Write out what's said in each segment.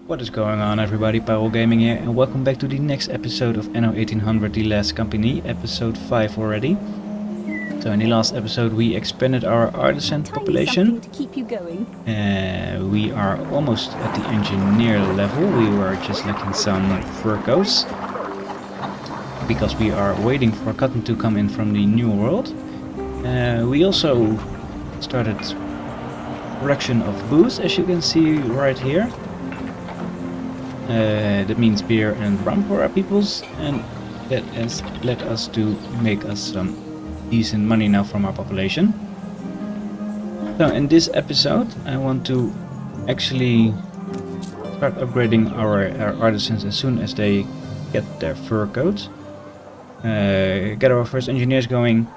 What is going on, everybody? Powell Gaming here, and welcome back to the next episode of Anno 1800 The Last Company, episode 5 already. So in the last episode we expanded our artisan population. To keep you going. We are almost at the engineer level. We were just lacking some fur coats, because we are waiting for cotton to come in from the New World. We also started production of booze, as you can see right here. That means beer and rum for our peoples, and that has led us to make us some decent money now from our population. So in this episode I want to actually start upgrading our artisans as soon as they get their fur coats. Get our first engineers going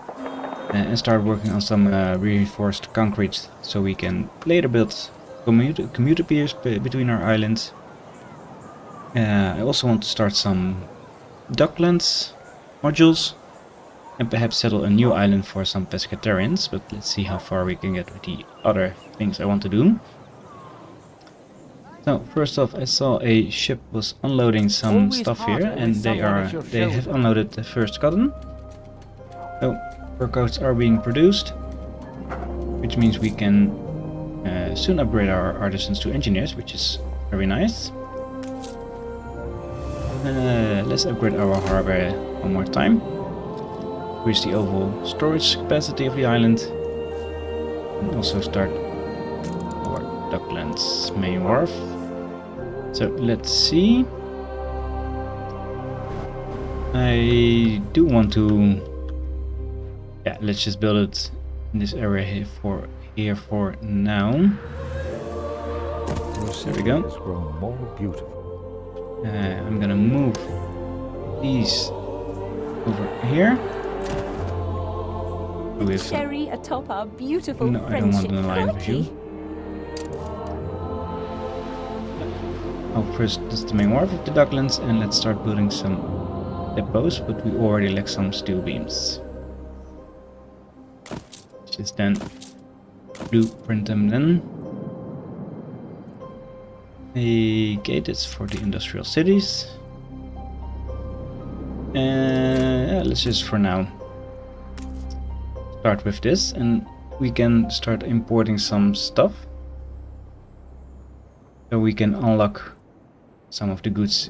and start working on some reinforced concrete so we can later build commuter piers between our islands. I also want to start some docklands modules and perhaps settle a new island for some Pescatarians, but let's see how far we can get with the other things I want to do. So first off, I saw a ship was unloading some stuff here, and they have unloaded the first cotton. So fur coats are being produced, which means we can soon upgrade our artisans to engineers, which is very nice. Let's upgrade our harbour one more time. Increase the overall storage capacity of the island. And also start our docklands main wharf. So let's see. I do want to... Yeah, let's just build it in this area here for now. There we go. Has grown more beautiful. I'm gonna move these over here. With cherry atop our beautiful no, I don't want friendship an alliance with you. Oh, first this is the main wharf of the docklands, and let's start building some depots, but we already lack some steel beams. Just then blueprint them then. A gate is for the industrial cities. Yeah, let's just for now start with this, and we can start importing some stuff so we can unlock some of the goods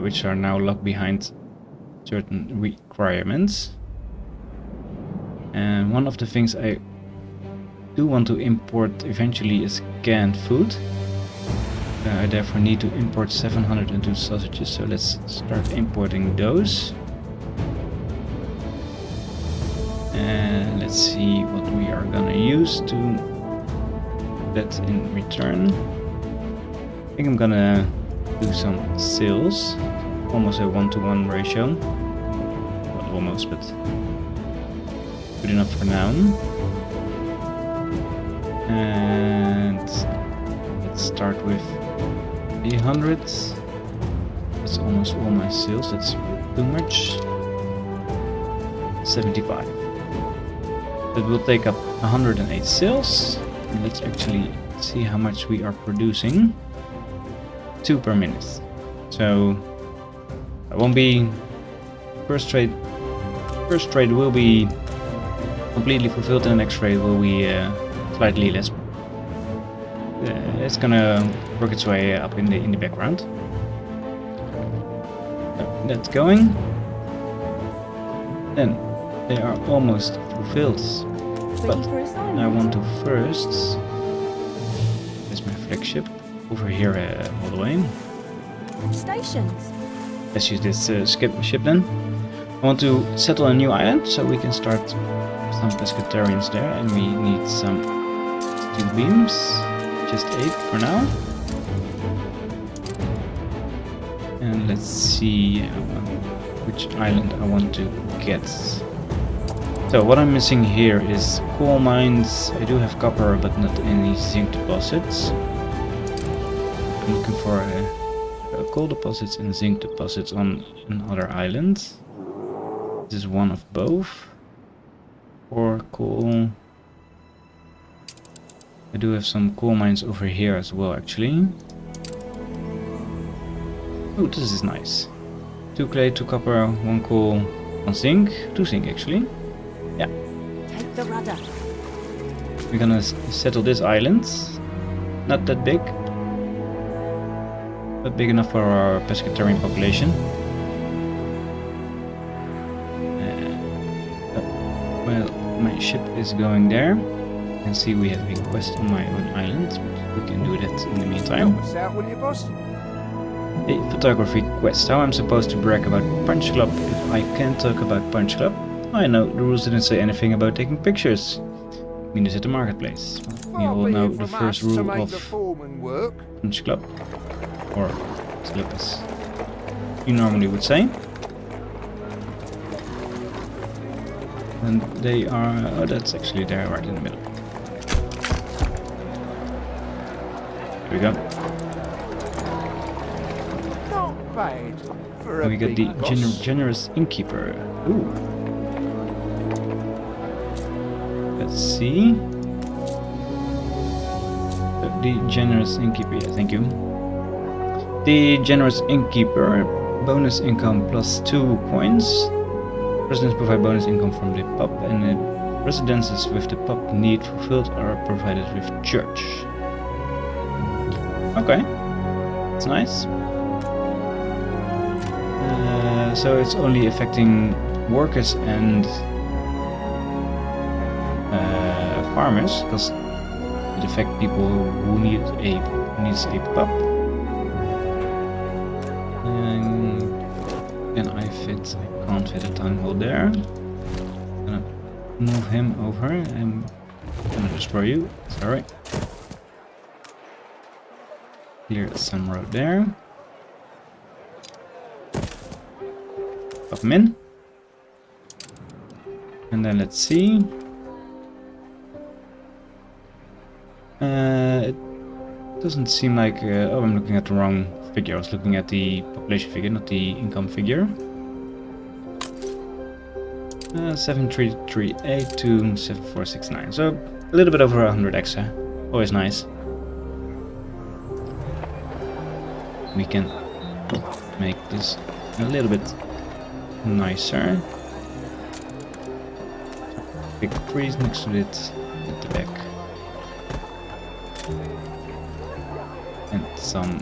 which are now locked behind certain requirements. And one of the things I do want to import eventually is canned food. I therefore need to import 702 sausages, so let's start importing those. And let's see what we are gonna use to that in return. I think I'm gonna do some sales, almost a 1-to-1 ratio. Well, almost, but good enough for now. And let's start with 100. That's almost all my sales. That's too much. 75. That will take up 108 sales. And let's actually see how much we are producing. 2 per minute. So I won't be first trade will be completely fulfilled, and the next trade will be slightly less. It's gonna work its way up in the background. So that's going. Then they are almost fulfilled. But I want to first. There's my flagship over here all the way. Stations. Let's use this ship then. I want to settle a new island so we can start some Pescatarians there, and we need some steel beams. Just 8 for now. And let's see which island I want to get. So what I'm missing here is coal mines. I do have copper, but not any zinc deposits. I'm looking for coal deposits and zinc deposits on another island. This is one of both. Or coal. I do have some coal mines over here as well, actually. Oh, this is nice. 2 clay, 2 copper, 1 coal, 1 zinc, 2 zinc actually. Yeah. Take the rudder. We're gonna settle this island. Not that big, but big enough for our pescatarian population. Well, my ship is going there. You can see we have a quest on my own island. We can do that in the meantime. Help us out, will you, boss? A photography quest. How I'm supposed to brag about Punch Club if I can't talk about Punch Club? I know, the rules didn't say anything about taking pictures. I mean, this at the marketplace. We all know the first rule of Punch Club. Or Slip as you normally would say. And they are... oh, that's actually there, right in the middle. Here we go. Not bad for And we got the big boss. generous innkeeper. Ooh. Let's see. The generous innkeeper, yeah, thank you. The generous innkeeper, bonus income plus 2 coins. Residents provide bonus income from the pub, and the residences with the pub need fulfilled are provided with church. Okay, it's nice. So it's only affecting workers and farmers, because it affects people who needs a pub. And can I fit? I can't fit a town hall there. Gonna move him over. I'm gonna destroy you. Sorry. Clear some road there. Pop him in. And then let's see. It doesn't seem like... oh, I'm looking at the wrong figure. I was looking at the population figure, not the income figure. 7338 to 7469. So a little bit over 100 extra. Always nice. We can make this a little bit nicer. Big trees next to it at the back. And some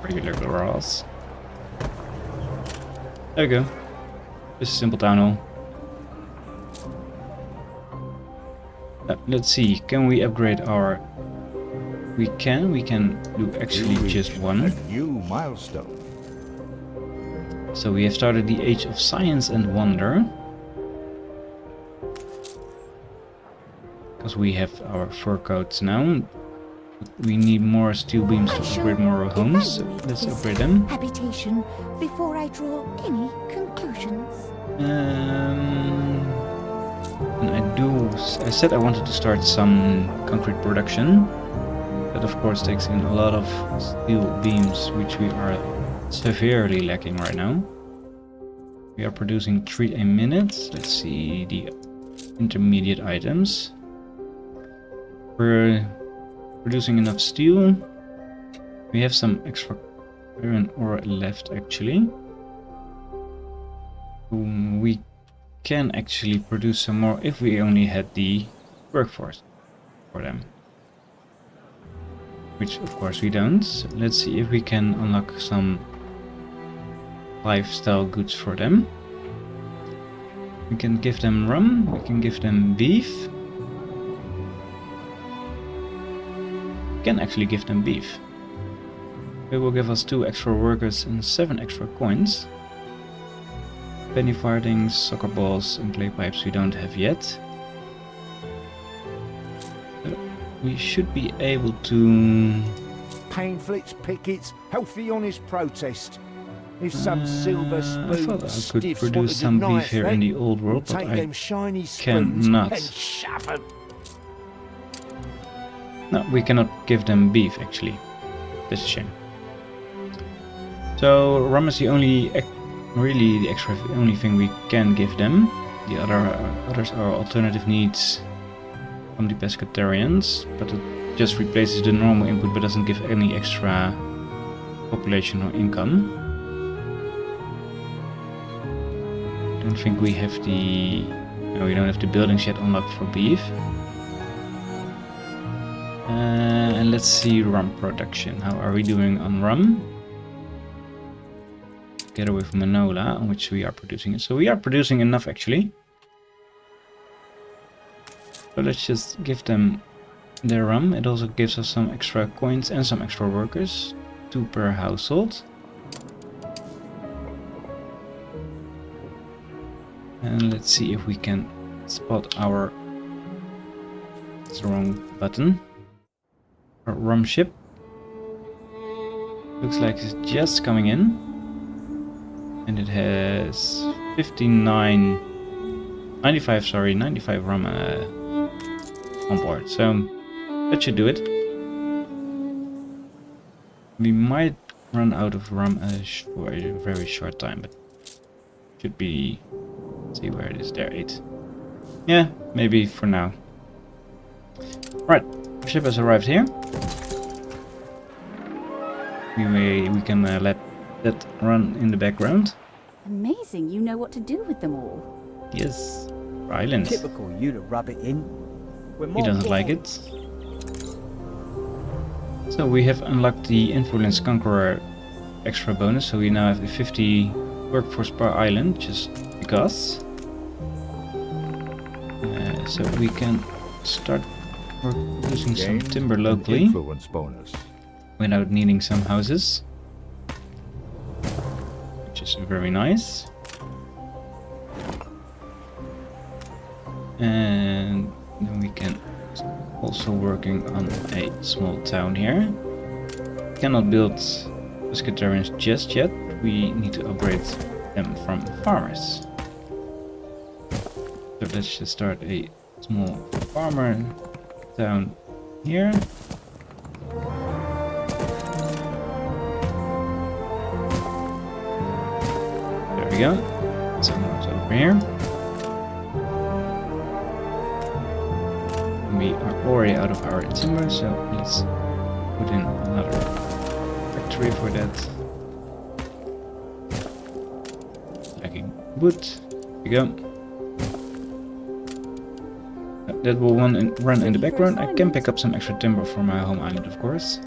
regular grass. There we go. Just a simple town hall. Let's see, can we upgrade our... we can do actually just one. A new milestone. So we have started the Age of Science and Wonder. Because we have our fur coats now. We need more steel beams to upgrade more homes. So let's upgrade them. Habitation before I draw any conclusions. And I said I wanted to start some concrete production. That of course takes in a lot of steel beams, which we are severely lacking right now. We are producing 3 a minute. Let's see the intermediate items. We're producing enough steel. We have some extra iron ore left actually. We can actually produce some more if we only had the workforce for them. Which of course we don't. So let's see if we can unlock some lifestyle goods for them. We can give them rum, we can give them beef. We can actually give them beef. It will give us 2 extra workers and 7 extra coins. Penny farthings, soccer balls and clay pipes we don't have yet. We should be able to... Pamphlets, pickets, healthy honest protest. If some silver I spoon thought I could stiffs produce wanted some to beef knife here in them, the old world, but take I them shiny spoons cannot. and shove them. No, we cannot give them beef actually. That's a shame. So rum is the only only thing we can give them. The others are alternative needs from the Pescatarians, but it just replaces the normal input but doesn't give any extra population or income. I don't think we have the... No, we don't have the buildings yet unlocked for beef. And let's see rum production. How are we doing on rum? Together with Manola, on which we are producing it. So we are producing enough actually. So let's just give them their rum. It also gives us some extra coins and some extra workers. 2 per household. And let's see if we can spot our... It's the wrong button. Our rum ship. Looks like it's just coming in. And it has 95 rum on board. So that should do it. We might run out of rum for a very short time, but should be... Let's see where it is there, 8. Yeah, maybe for now. Right, ship has arrived here. We can let that run in the background. Amazing, you know what to do with them all. Yes, for islands. Typical you to rub it in. He doesn't like it. So we have unlocked the Influence Conqueror extra bonus, so we now have a 50 workforce per island, just because. So we can start producing some timber locally. Influence bonus. Without needing some houses. Which is very nice. And then we can also working on a small town here. Cannot build Pescatarians just yet. We need to upgrade them from farmers. So let's just start a small farmer town here. There we go. Someone's over here. We are already out of our timber, so let's put in another factory for that. Stacking wood. There we go. That will run in the background. I can pick up some extra timber for my home island, of course.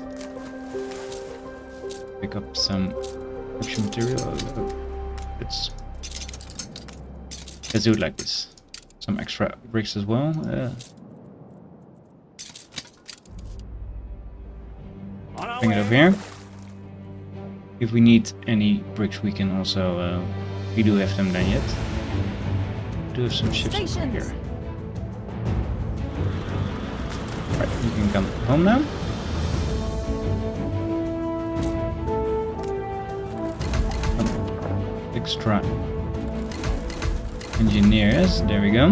Pick up some extra material. Let's do it like this. Some extra bricks as well. Bring it over here. If we need any bricks, we can also. We do have them done yet. We do have some ships over here. Right, you can come home now. Extra engineers, there we go.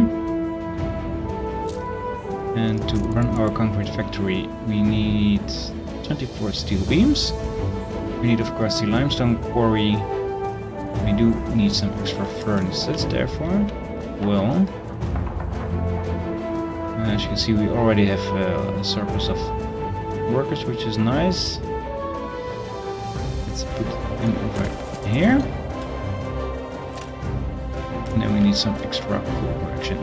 And to run our concrete factory, we need 24 steel beams. We need, of course, the limestone quarry. We do need some extra furnaces, therefore. Well. As you can see, we already have a surplus of workers, which is nice. Let's put them over here. And then we need some extra coal production.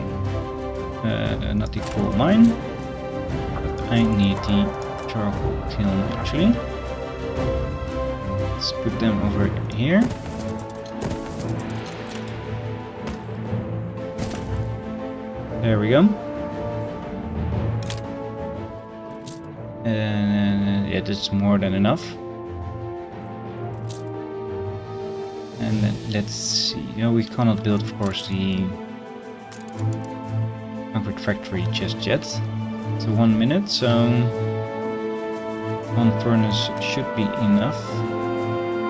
Not the coal mine, but I need the charcoal kiln actually. Let's put them over here. There we go. And yeah, that's more than enough. And then let's see. No, we cannot build, of course, the concrete factory just yet. It's 1 minute, so 1 furnace should be enough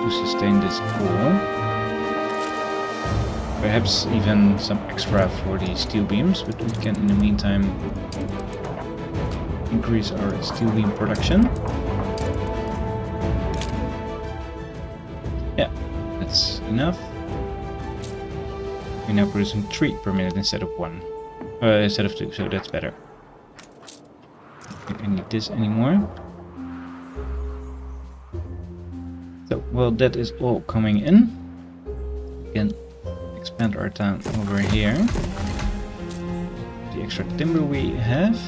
to sustain this coal. Perhaps even some extra for the steel beams, but we can in the meantime increase our steel beam production. Yeah, that's enough. We're now producing 3 per minute instead of 1. Instead of 2, so that's better. I don't need this anymore. So, well, that is all coming in. We can expand our town over here. The extra timber we have.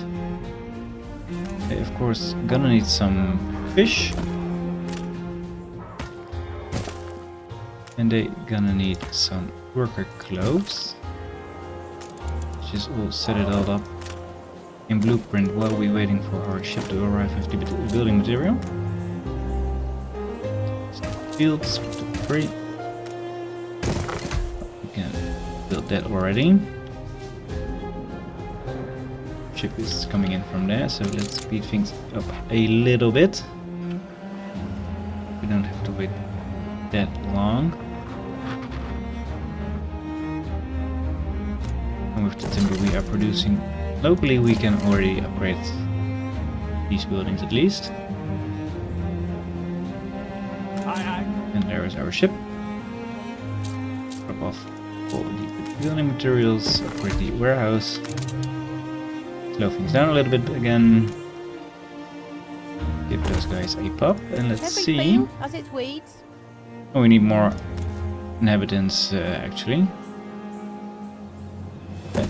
They, of course, gonna need some fish. And they gonna need some worker clothes. Just all set it all up in blueprint while we're waiting for our ship to arrive with the building material. Fields free. We can build that already. Ship is coming in from there, so let's speed things up a little bit. We don't have to wait that long. And with the timber we are producing locally, we can already upgrade these buildings at least. And there is our ship. Drop off all the building materials, upgrade the warehouse. Slow things down a little bit again. Give those guys a pop and let's see. As it weeds. Oh, we need more inhabitants actually.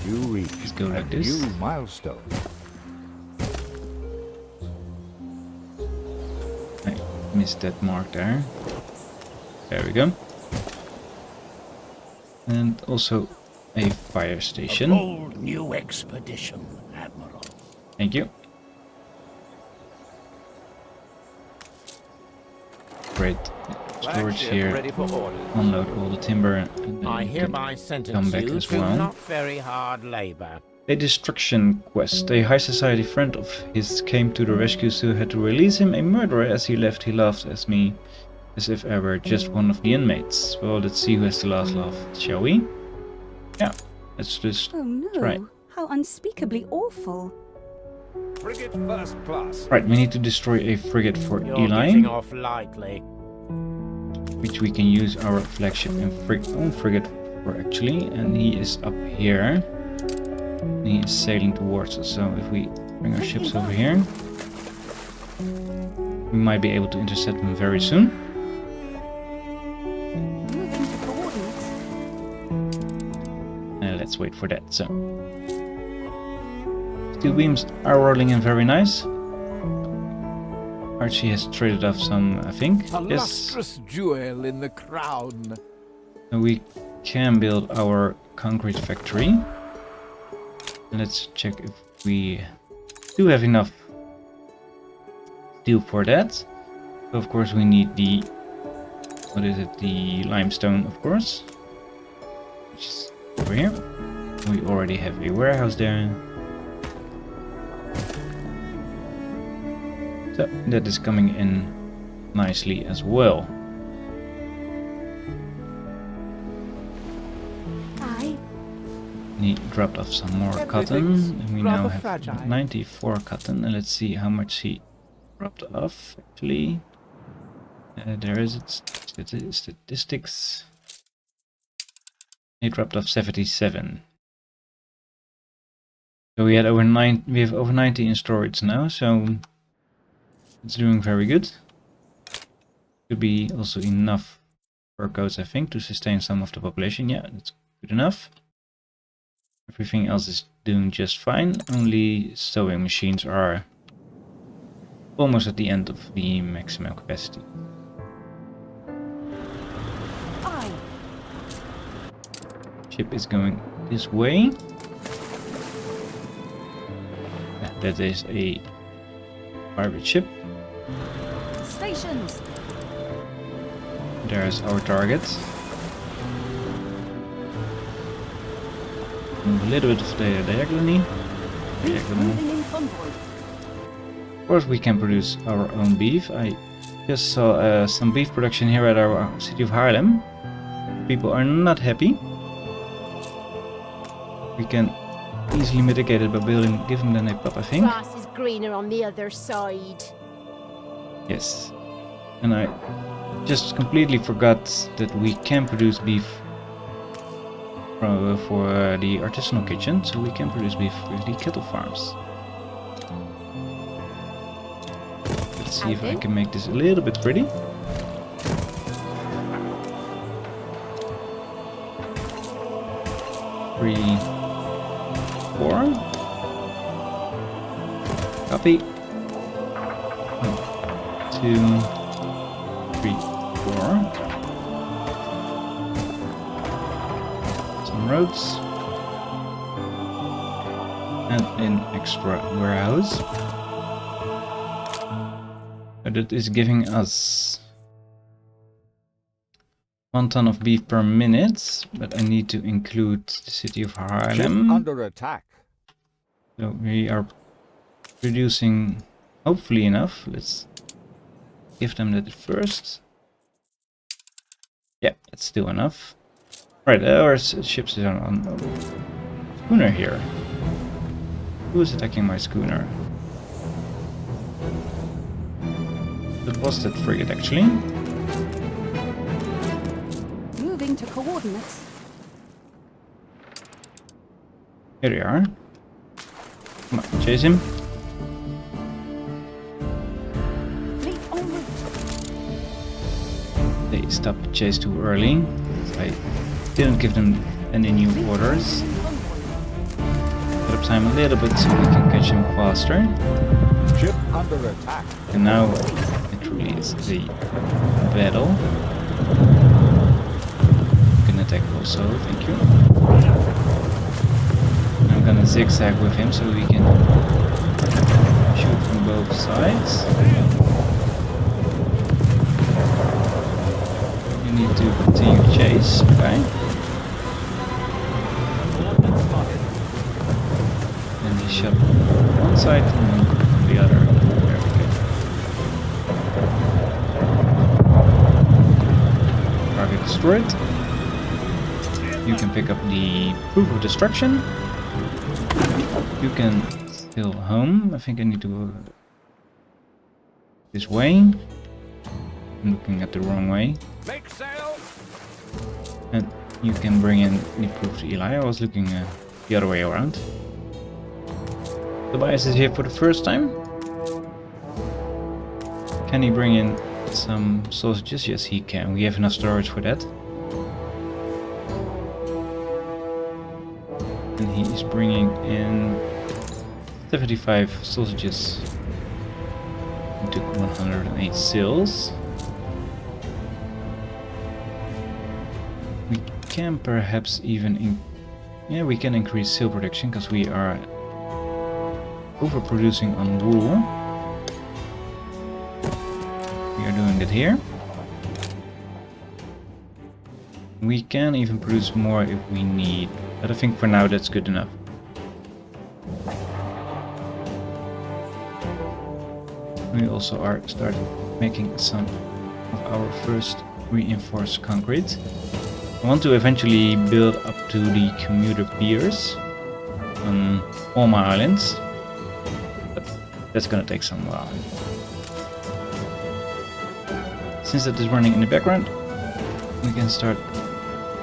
You reach Let's go like this. new milestone. I missed that mark there. There we go. And also a fire station. Bold new expedition, Admiral. Thank you. Great storage here. Ready for orders. Unload all the timber and then I we can hereby come sentence back you as to well. not very hard labor. A destruction quest. A high society friend of his came to the rescue, so had to release him. A murderer. As he left, he laughed at me as if I were just one of the inmates. Well, let's see who has the last laugh, shall we? Yeah, let's just Oh no, try. how unspeakably awful. Frigate first class. Right, we need to destroy a frigate for You're Eli, getting off lightly. which we can use our flagship and own frigate for actually, and he is up here. And he is sailing towards us, so if we bring our ships over here, we might be able to intercept him very soon. Moving to coordinates. Let's wait for that. So, steel beams are rolling in very nice. Archie has traded off some, I think. A Yes. lustrous jewel in the crown. And we can build our concrete factory. And let's check if we do have enough steel for that. So of course we need the, what is it, the limestone of course. Which is over here. We already have a warehouse there. So that is coming in nicely as well. Aye. And he dropped off some more cotton. And we now have 94 cotton. And let's see how much he dropped off actually. There is it. Statistics. He dropped off 77. So we had over 9. We have over 90 in storage now. So it's doing very good. Could be also enough workouts, I think, to sustain some of the population. Yeah, that's good enough. Everything else is doing just fine. Only sewing machines are almost at the end of the maximum capacity. Aye. Ship is going this way. Yeah, that is a pirate ship. Stations. There's our target. Move a little bit of the diagonally. Moving in convoy. Of course we can produce our own beef. I just saw some beef production here at our city of Haarlem. People are not happy. We can easily mitigate it by giving them a pop, I think. Grass is greener on the other side. Yes. And I just completely forgot that we can produce beef for the artisanal kitchen, so we can produce beef with the cattle farms. Let's see if I can make this a little bit pretty. 3, 4. Copy. 1, 2, 3, 4. Some roads. And an extra warehouse. But it is giving us 1 ton of beef per minute, but I need to include the city of Ship Haarlem. under attack. So we are producing hopefully enough. Let's give them that first. Yeah, it's still enough. Right, our ships are on schooner here. Who is attacking my schooner? That was that frigate actually. Moving to coordinates. Here they are. Come on, chase him. Fleet en route. They stopped the chase too early. I didn't give them any new orders. Put up time a little bit so we can catch him faster. Ship under attack. And now it really is the battle. You can attack also, thank you. I'm gonna zigzag with him so we can shoot from both sides. You need to continue chase, okay? And he shot one side and then the other. There we go. Target destroyed. You can pick up the proof of destruction. You can still home. I think I need to go this way. I'm looking at the wrong way. Make sail. And you can bring in the proof to Eli. I was looking the other way around. Tobias is here for the first time. Can he bring in some sausages? Yes, he can. We have enough storage for that. And he is bringing in 75 sausages. He took 108 sails. We can perhaps even we can increase sail production because we are overproducing on wool. We are doing that here. We can even produce more if we need, but I think for now that's good enough. We also are starting making some of our first reinforced concrete. I want to eventually build up to the commuter piers on all my islands, but that's gonna take some while. Since that is running in the background, we can start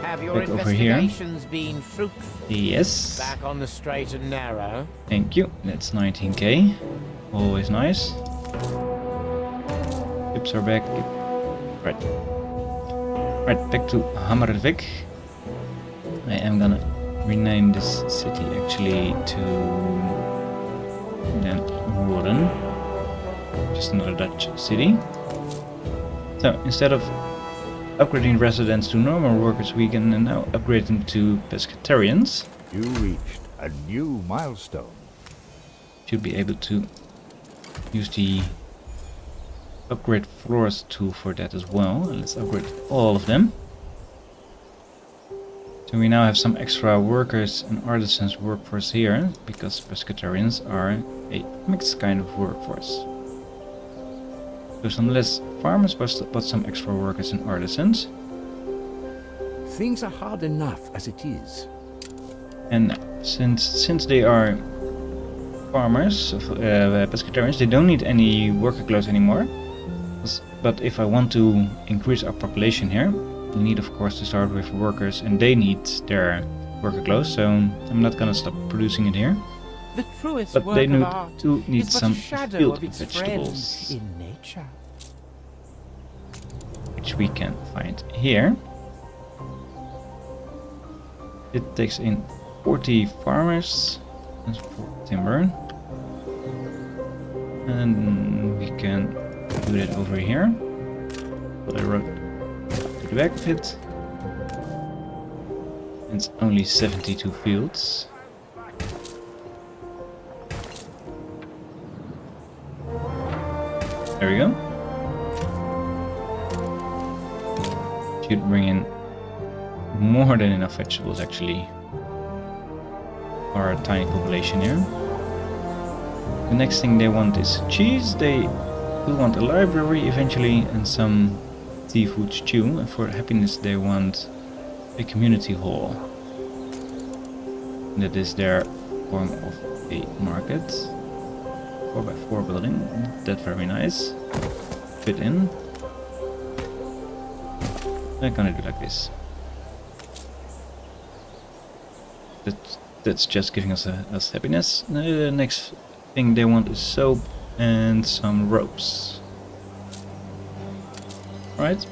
Have your back over here. investigations been fruitful? Yes, Back on the straight and narrow? thank you. That's 19k, always nice. Ships are back. Right. Right, back to Hammervik. I am gonna rename this city actually to Den Woorden. Just another Dutch city. So instead of upgrading residents to normal workers, we can now upgrade them to Pescatarians. You reached a new milestone. Should be able to use the upgrade floors tool for that as well. Let's upgrade all of them. So we now have some extra workers and artisans workforce here, because Pescatarians are a mixed kind of workforce. So some less farmers, but some extra workers and artisans. Things are hard enough as it is. And since they are farmers, Pescatarians, they don't need any worker clothes anymore. But if I want to increase our population here, we need of course to start with workers, and they need their worker clothes, so I'm not gonna stop producing it here. The truest But work they of art need is but some a shadow field of its vegetables, friend in nature. which we can find here. It takes in 40 farmers. That's 4 timber. And we can do that over here. But I wrote to the back of it. It's only 72 fields. There we go. Should bring in more than enough vegetables actually for our tiny population here. The next thing they want is cheese. They will want a library eventually and some seafood stew. And for happiness they want a community hall. That is their form of a market. 4x4 building. That's very nice. Fit in. I'm gonna do like this. That's just giving us happiness. The next thing they want is soap and some ropes. Right.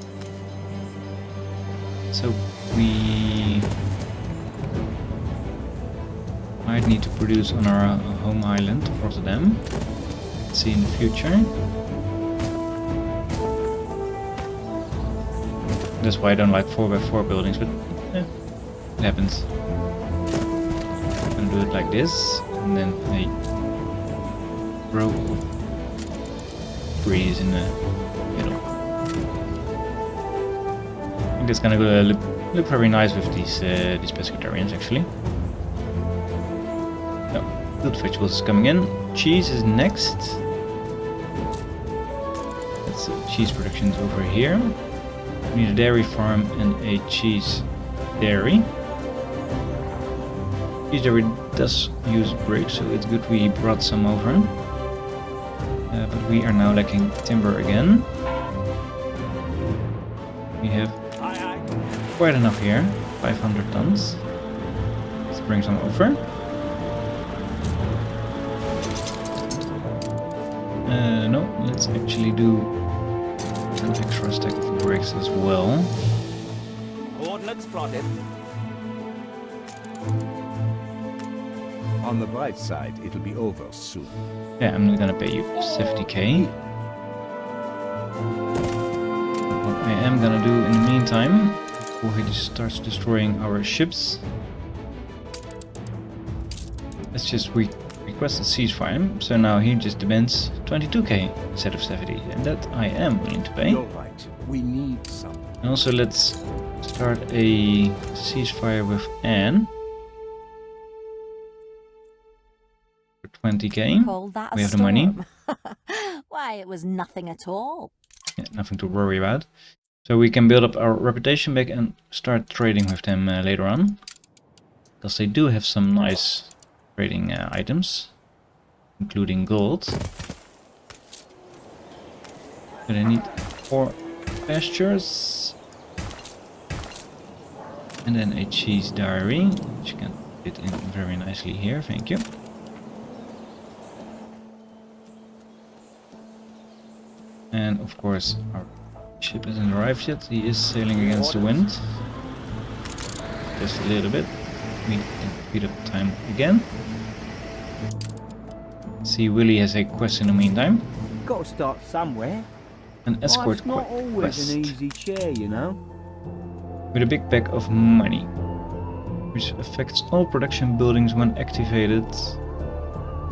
So we might need to produce on our home island, Rotterdam. Let's see in the future. That's why I don't like 4x4 buildings, but it happens. I'm gonna do it like this, and then a row of trees in the middle. I think that's gonna look very nice with these pescatarians actually. So, good vegetables is coming in. Cheese is next. That's cheese productions over here. We need a dairy farm and a cheese dairy. Cheese dairy does use brick, so it's good we brought some over. But we are now lacking timber again. We have quite enough here, 500 tons. Let's bring some over. No, let's actually do an extra stack of bricks as well. Coordinates plotted. On the bright side, it'll be over soon. Yeah, I'm gonna pay you 70k. What I am gonna do in the meantime, before he starts destroying our ships, let's just request a ceasefire. So now he just demands 22k instead of 70, and that I am willing to pay. You're right. We need some. And also let's start a ceasefire with Anne. 20k. Call that a We have the money. storm. Why, it was nothing at all. Yeah, nothing to worry about. So we can build up our reputation back and start trading with them later on. Because they do have some nice trading items, including gold. So they need 4 pastures. And then a cheese dairy, which you can fit in very nicely here, thank you. And of course our ship hasn't arrived yet, he is sailing against the wind. Just a little bit. We can speed up time again. See, Willie has a quest in the meantime. Got to start somewhere. An escort Life's not always quest. an easy chair, you know. With a big bag of money, which affects all production buildings when activated.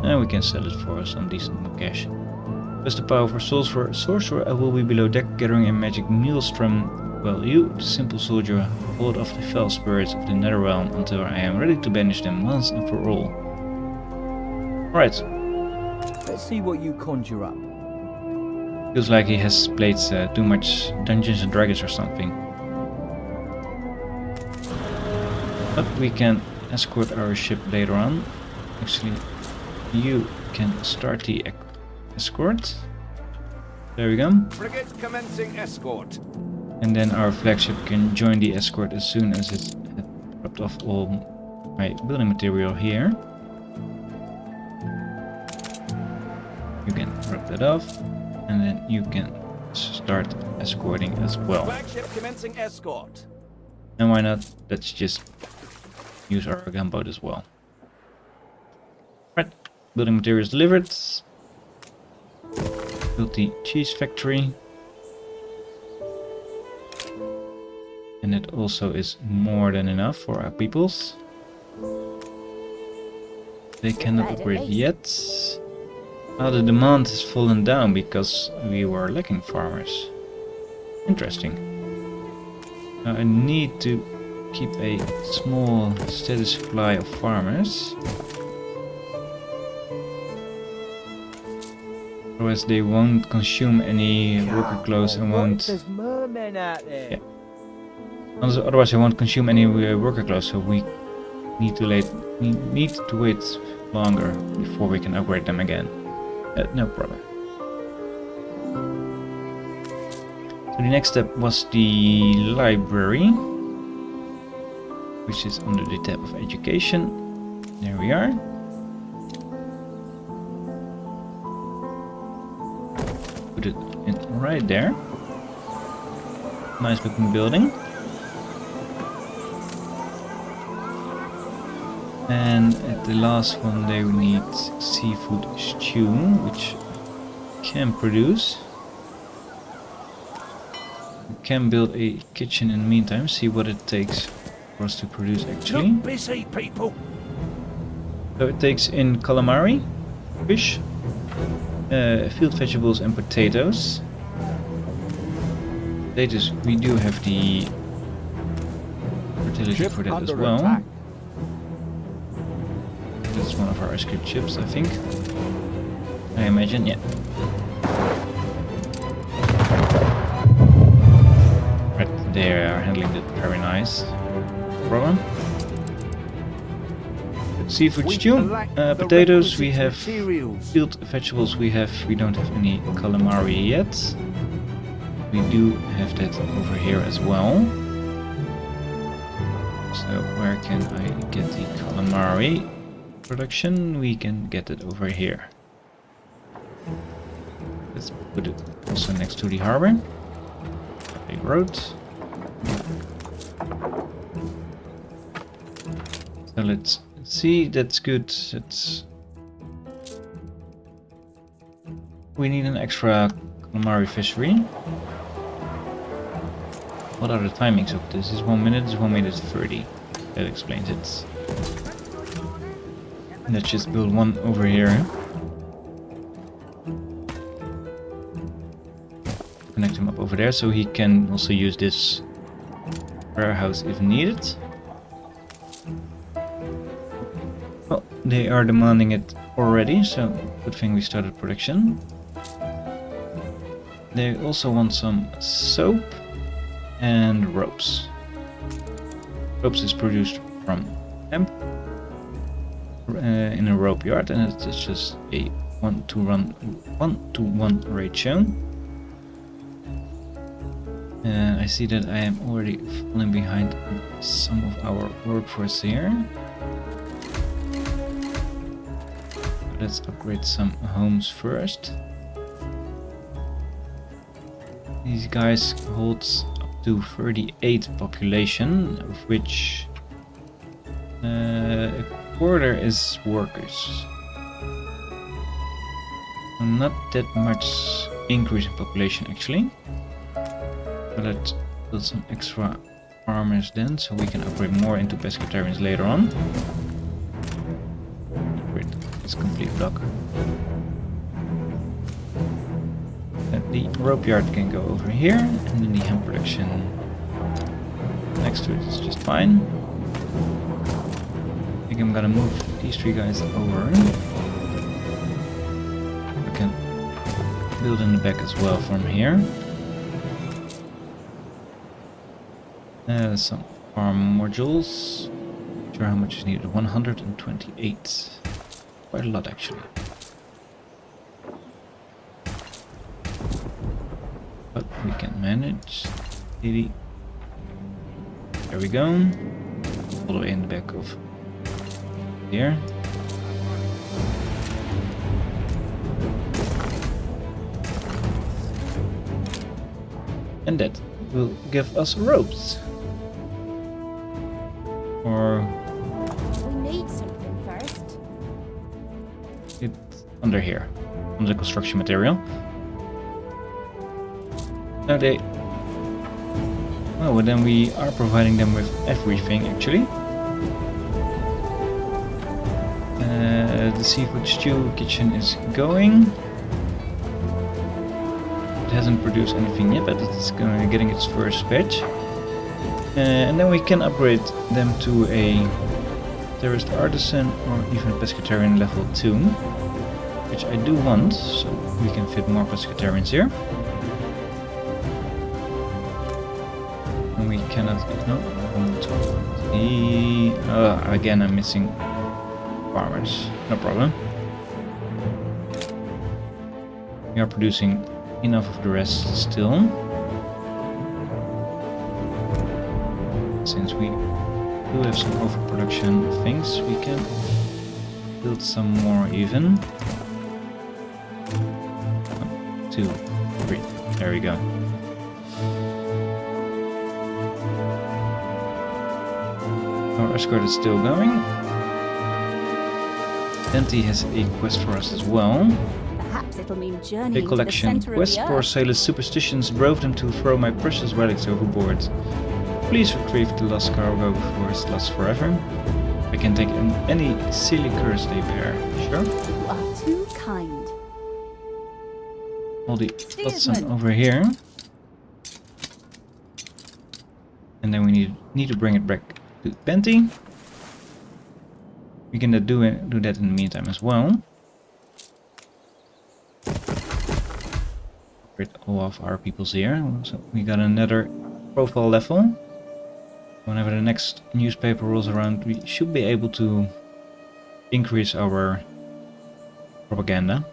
And we can sell it for some decent cash. Plus the power for souls for a sorcerer, I will be below deck gathering a magic maelstrom, while you, the simple soldier, hold off the foul spirits of the netherrealm until I am ready to banish them once and for all. Right. Let's see what you conjure up. Feels like he has played too much Dungeons and Dragons or something. But we can escort our ship later on. Actually, you can start the escort. There we go. Frigate commencing escort. And then our flagship can join the escort as soon as it's dropped off all my building material here. You can drop that off, and then you can start escorting as well. Flagship commencing escort. And why not? Let's just use our gunboat as well. Right, building materials delivered. Built the cheese factory. And it also is more than enough for our peoples. They cannot upgrade yet. The demand has fallen down because we were lacking farmers. Interesting. Now I need to keep a small steady supply of farmers. Otherwise they won't consume any worker clothes and won't... There's mermen out there. Yeah. Otherwise I won't consume any worker clothes, so we need to wait longer before we can upgrade them again. No problem. So the next step was the library, which is under the tab of education. There we are. Put it in right there. Nice looking building. And at the last one they need seafood stew, which can produce. We can build a kitchen in the meantime, see what it takes for us to produce actually. Look busy, people. So it takes in calamari, fish, field vegetables and potatoes. Potatoes, we do have the fertility for that as well. Attack. That's one of our escape ships, I think. I imagine, yeah. Right, they are handling it very nice. No problem. Seafood stew, potatoes, we have field vegetables, we don't have any calamari yet. We do have that over here as well. So where can I get the calamari production? We can get it over here. Let's put it also next to the harbor. A road. So let's see, that's good. We need an extra calamari fishery. What are the timings of this? Is 1 minute, is 1 minute 30. That explains it. Let's just build one over here. Connect him up over there so he can also use this warehouse if needed. Well, they are demanding it already, so good thing we started production. They also want some soap and ropes. Ropes is produced from hemp in a rope yard, and it's just a 1-to-1 ratio. I see that I am already falling behind some of our workforce here. Let's upgrade some homes first. These guys hold up to 38 population, of which a quarter is workers. So not that much increase in population actually. But let's build some extra farmers then, so we can upgrade more into Pescatarians later on. Upgrade this complete block. The rope yard can go over here, and then the hemp production next to it is just fine. I think I'm gonna move these three guys over. We can build in the back as well from here. Some farm modules. Not sure how much is needed. 128. Quite a lot actually. But we can manage. There we go. All the way in the back of here. And that will give us ropes. Or under here, on the construction material. Now they... well, then we are providing them with everything actually. The seafood stew kitchen is going. It hasn't produced anything yet, but it's getting its first batch. And then we can upgrade them to a terraced artisan or even a pescatarian level 2, which I do want, so we can fit more pescatarians here. And we cannot... no, again I'm missing farmers. No problem. We are producing enough of the rest still. Since we do have some overproduction of things, we can build some more even. 1, 2, 3. There we go. Our escort is still going. Dante has a quest for us as well. Perhaps it'll mean A journeying to the collection. center of Quest the for earth. sailors' superstitions drove them to throw my precious relics overboard. Please retrieve the lost cargo before it lasts forever. I can take any silly curse they bear. Sure. You are too kind. All the flotsam Steersman. over here. And then we need to bring it back to Penty. We can do that in the meantime as well. Upgrade all of our peoples here. So we got another profile level. Whenever the next newspaper rolls around, we should be able to increase our propaganda.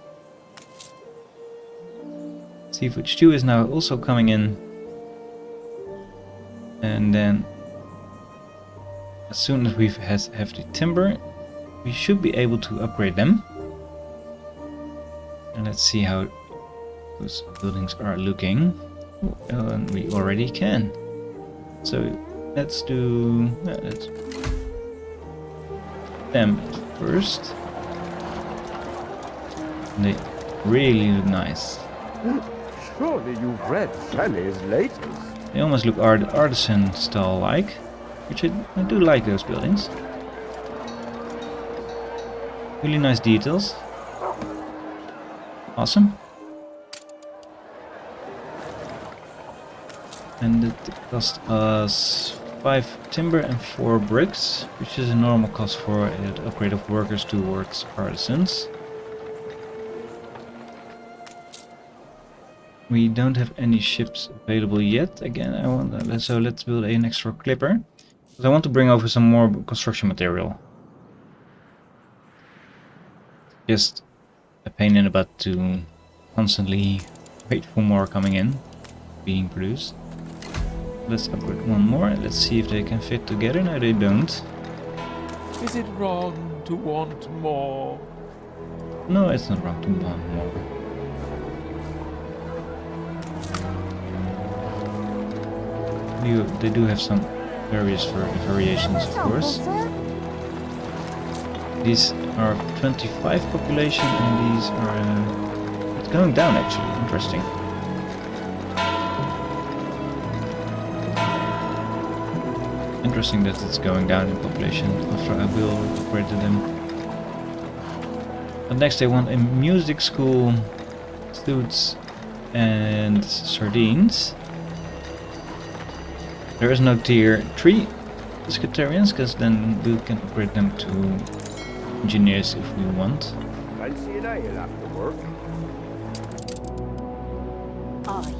Seafood stew is now also coming in. And then as soon as we have the timber, we should be able to upgrade them. And let's see how those buildings are looking. And we already can. So let's do them first. And they really look nice. Surely you've read Shelley's latest. They almost look artisan style like, which I do like those buildings. Really nice details. Awesome. And it cost us 5 timber and 4 bricks, which is a normal cost for an upgrade of workers towards artisans. We don't have any ships available yet. Again, so let's build an extra clipper. Because I want to bring over some more construction material. Just a pain in the butt to constantly wait for more coming in, being produced. Let's upgrade one more. Let's see if they can fit together. No, they don't. Is it wrong to want more? No, it's not wrong to want more. They do have some various variations, of course. These are 25 population, and these are it's going down actually. Interesting. Interesting that it's going down in population after I will upgrade them. But next they want a music school, students, and sardines. There is no tier 3 Pescatarians, because then we can upgrade them to engineers if we want. Fancy an ale after work. Aye.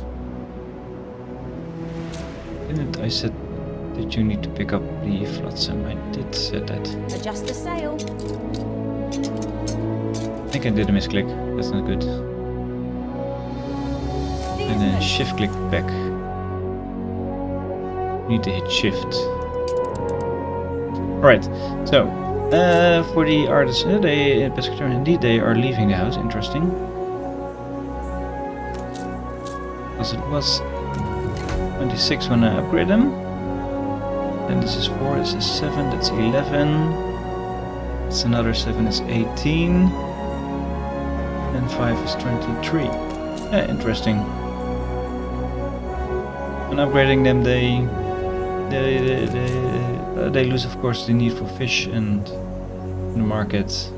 Didn't I said that you need to pick up the flotsam? I did say that. Adjust the sail. I think I did a misclick. That's not good. And then shift click back. Need to hit shift. Alright, so for the artists, they Pescatarian, indeed they are leaving the house. Interesting. Because it was 26 when I upgrade them. Then this is 4, this is 7, that's 11. It's another 7 is 18. and 5 is 23. Interesting. And upgrading them, they lose, of course, the need for fish and the markets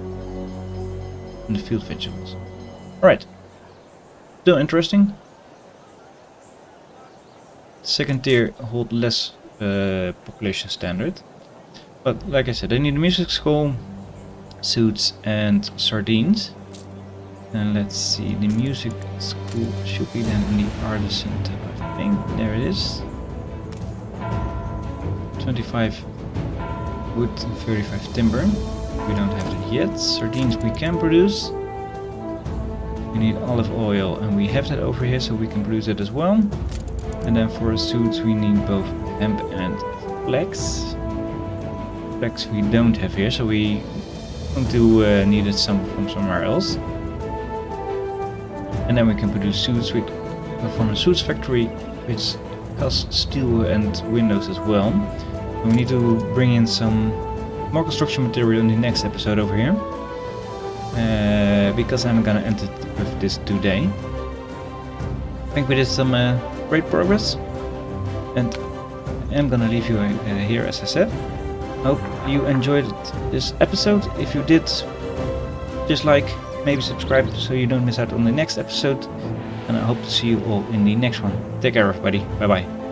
and the field vegetables. Alright. Still interesting. Second tier hold less population standard. But like I said, they need a music school, suits and sardines. And let's see, the music school should be then in the artisan tab, I think. There it is. 25 wood and 35 timber. We don't have it yet. Sardines we can produce. We need olive oil and we have that over here, so we can produce it as well. And then for suits we need both hemp and flax. Flax we don't have here, so we going to need it some from somewhere else. And then we can produce suits from a suits factory which casts steel and windows as well. And we need to bring in some more construction material in the next episode over here. Because I'm gonna end it with this today. I think we did some great progress. And I'm gonna leave you here, as I said. Hope you enjoyed this episode. If you did, just like, maybe subscribe so you don't miss out on the next episode. And I hope to see you all in the next one. Take care, everybody. Bye bye.